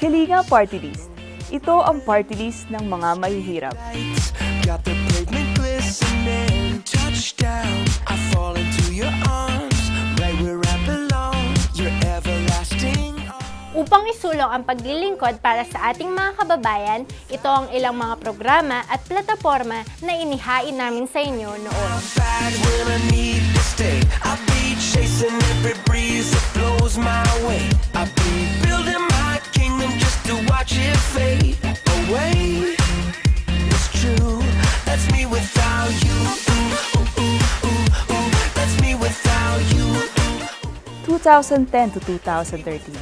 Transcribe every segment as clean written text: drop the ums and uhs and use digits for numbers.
Kalinga Party List. Ito ang party list ng mga mahihirap. Got the pavement glistening, touchdown. I fall into your arms, right where I belong. You're everlasting. Upang isulong ang paglilingkod para sa ating mga kababayan, ito ang ilang mga programa at plataforma na inihain namin sa inyo noon. Bad when I need to stay. I'll be chasing every breeze that blows my way. I'll be building my kingdom just to watch it fade away. It's true, that's me without you. That's me without you. 2010 to 2013.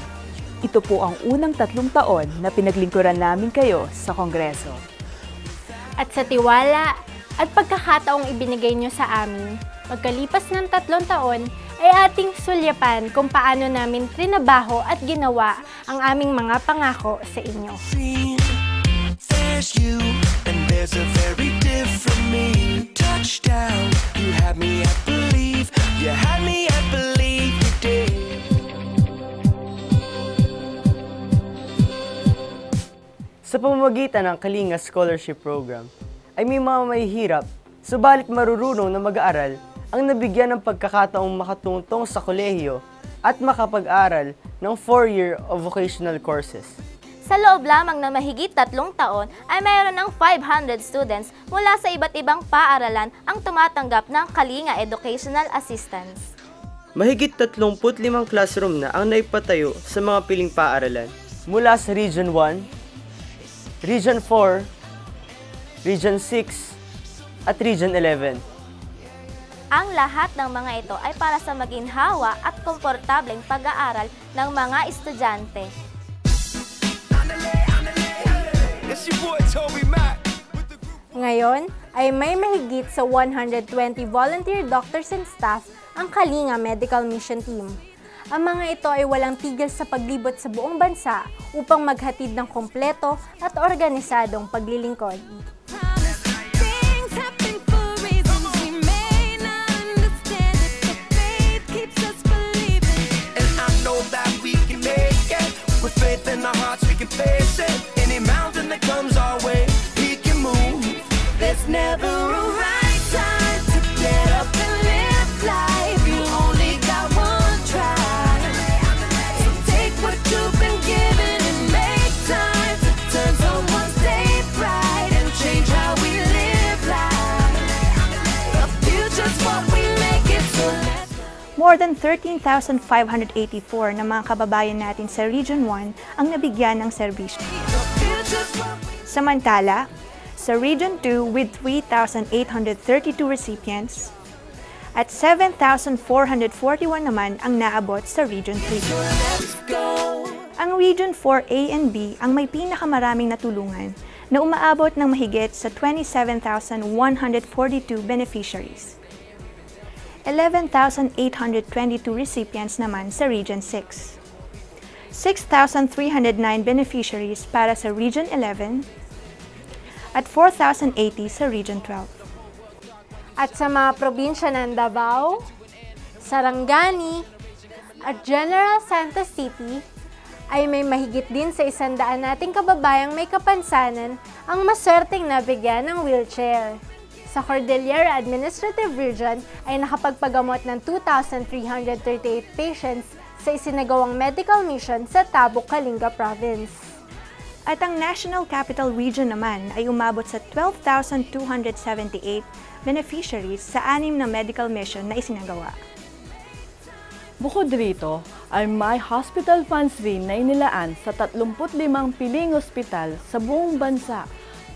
Ito po ang unang 3 taon na pinaglingkuran namin kayo sa Kongreso. At sa tiwala at pagkakataong ibinigay nyo sa amin, pagkalipas ng 3 taon, ay ating sulyapan kung paano namin trinabaho at ginawa ang aming mga pangako sa inyo. There's you, and there's a very different me. Touchdown, you had me at believe, you had me at believe you did. Sa pamamagitan ng Kalinga Scholarship Program, ay may mga mahihirap, subalit marurunong na mag-aaral ang nabigyan ng pagkakataong makatungtong sa kolehiyo at makapag-aral ng 4-year of vocational courses. Sa loob lamang na mahigit 3 taon ay mayroon ng 500 students mula sa iba't ibang paaralan ang tumatanggap ng Kalinga Educational Assistance. Mahigit 35 classroom na ang naipatayo sa mga piling paaralan mula sa Region 1, Region 4, Region 6, at Region 11. Ang lahat ng mga ito ay para sa maginhawa at komportableng pag-aaral ng mga estudyante. Ngayon ay may mahigit sa 120 volunteer doctors and staff ang Kalinga Medical Mission Team. Ang mga ito ay walang tigil sa paglibot sa buong bansa upang maghatid ng kompleto at organisadong paglilingkod. More than 13,584 na mga kababayan natin sa Region 1 ang nabigyan ng serbisyo. Samantala, sa Region 2 with 3,832 recipients at 7,441 naman ang naabot sa Region 3. Ang Region 4A and B ang may pinakamaraming natulungan na umaabot ng mahigit sa 27,142 beneficiaries. 11,822 recipients naman sa Region 6. 6,309 beneficiaries para sa Region 11 at 4,080 sa Region 12. At sa mga probinsya ng Davao, Sarangani, at General Santos City, ay may mahigit din sa 100 nating kababayang may kapansanan ang maswerteng nabigyan ng wheelchair. Sa Cordillera Administrative Region ay nakapagpagamot ng 2,338 patients sa isinagawang medical mission sa Tabuk, Kalinga Province. At ang National Capital Region naman ay umabot sa 12,278 beneficiaries sa 6 na medical mission na isinagawa. Bukod rito, ay may hospital funds rin na inilaan sa 35 piling ospital sa buong bansa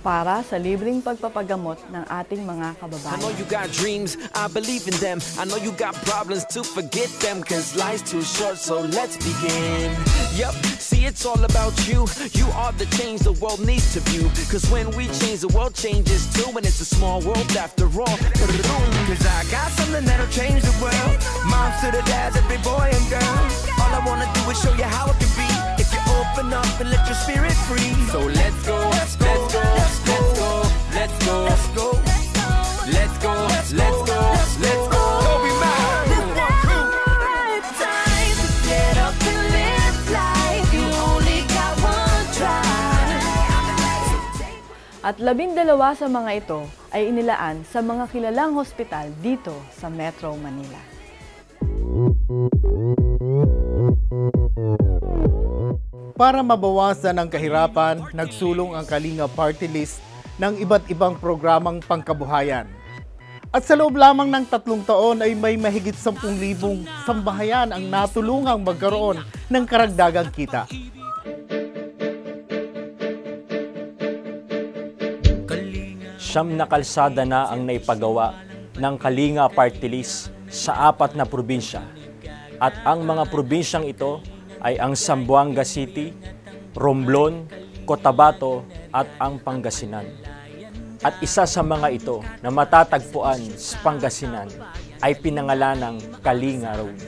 para sa libreng pagpapagamot ng ating mga kababayan. I know you got dreams, I believe in them. I know you got problems to forget them, cause life's too short, so let's begin. Yup, see it's all about you. You are the change the world needs to view. Cause when we change, the world changes too. And it's a small world after all. Cause I got something that'll change the world. Moms to the dads, every boy and girl. All I wanna do is show you how it can be. If you open up and let your spirit free. So let's go, let's go, let's go. Let's go, let's go, let's go, let's go, let's go, let's go. Don't be mad. Time to get up and live life. You only got one At 12 sa mga ito ay inilaan sa mga kilalang hospital dito sa Metro Manila. Para mabawasan ang kahirapan, nagsulong ang Kalinga Party List ng iba't ibang programang pangkabuhayan. At sa loob lamang ng 3 taon ay may mahigit 10,000 sambahayan ang natulungang magkaroon ng karagdagang kita. Siyam na kalsada na ang naipagawa ng Kalinga Party List sa 4 na probinsya. At ang mga probinsyang ito ay ang Zamboanga City, Romblon, Cotabato at ang Pangasinan. At isa sa mga ito na matatagpuan sa Pangasinan ay pinangalanang Kalinga Road.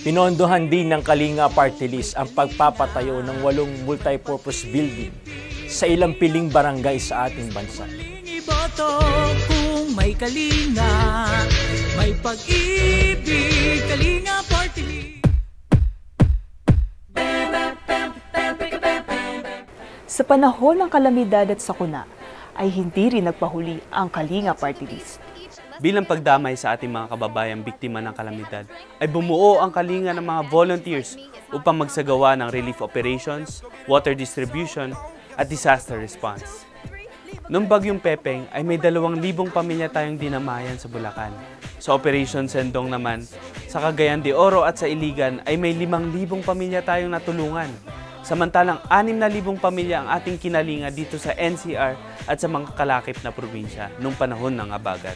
Pinondohan din ng Kalinga Party List ang pagpapatayo ng 8 multipurpose building sa ilang piling barangay sa ating bansa. Iboto kung may kalinga, may pag-ibig, Kalinga Party List. Sa panahon ng kalamidad at sakuna, ay hindi rin nagpahuli ang Kalinga Party List. Bilang pagdamay sa ating mga kababayang biktima ng kalamidad, ay bumuo ang Kalinga ng mga volunteers upang magsagawa ng relief operations, water distribution, at disaster response. Noong Bagyong Pepeng ay may 2,000 pamilya tayong dinamayan sa Bulacan. Sa Operation Sendong naman, sa Cagayan de Oro at sa Iligan ay may 5,000 pamilya tayong natulungan. Samantalang 6,000 pamilya ang ating kinalinga dito sa NCR at sa mga kalakip na probinsya noong panahon ng habagat.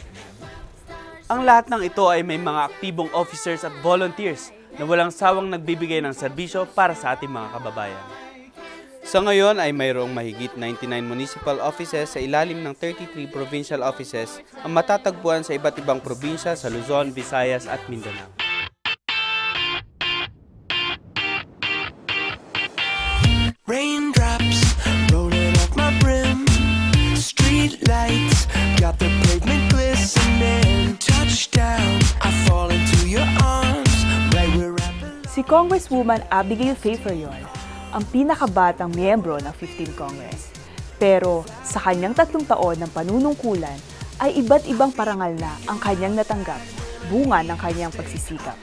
Ang lahat ng ito ay may mga aktibong officers at volunteers na walang sawang nagbibigay ng serbisyo para sa ating mga kababayan. Sa ngayon ay mayroong mahigit 99 municipal offices sa ilalim ng 33 provincial offices ang matatagpuan sa iba't ibang probinsya sa Luzon, Visayas at Mindanao. Raindrops rolling off my brim. Street lights got the pavement glistening. Touchdown, I fall into your arms. Right where Si Congresswoman Abigail Faye-Ferriol ang pinakabatang miyembro ng 15th Congress. Pero sa kanyang 3 taon ng panunungkulan ay iba't ibang parangal na ang kanyang natanggap, bunga ng kanyang pagsisikap.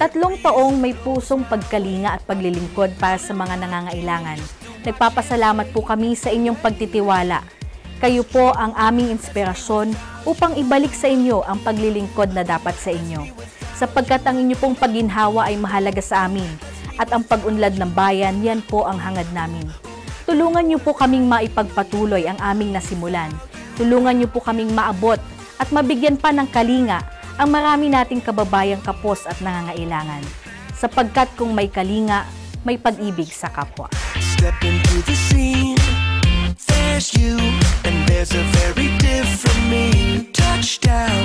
3 taong may pusong pagkalinga at paglilingkod para sa mga nangangailangan. Nagpapasalamat po kami sa inyong pagtitiwala. Kayo po ang aming inspirasyon upang ibalik sa inyo ang paglilingkod na dapat sa inyo. Sapagkat ang inyo pong pagginhawa ay mahalaga sa amin at ang pag-unlad ng bayan, yan po ang hangad namin. Tulungan niyo po kaming maipagpatuloy ang aming nasimulan. Tulungan niyo po kaming maabot at mabigyan pa ng kalinga ang marami nating kababayang kapos at nangangailangan. Sapagkat kung may kalinga, may pag-ibig sa kapwa. Step into the scene. There's you and there's a very different me. Touchdown.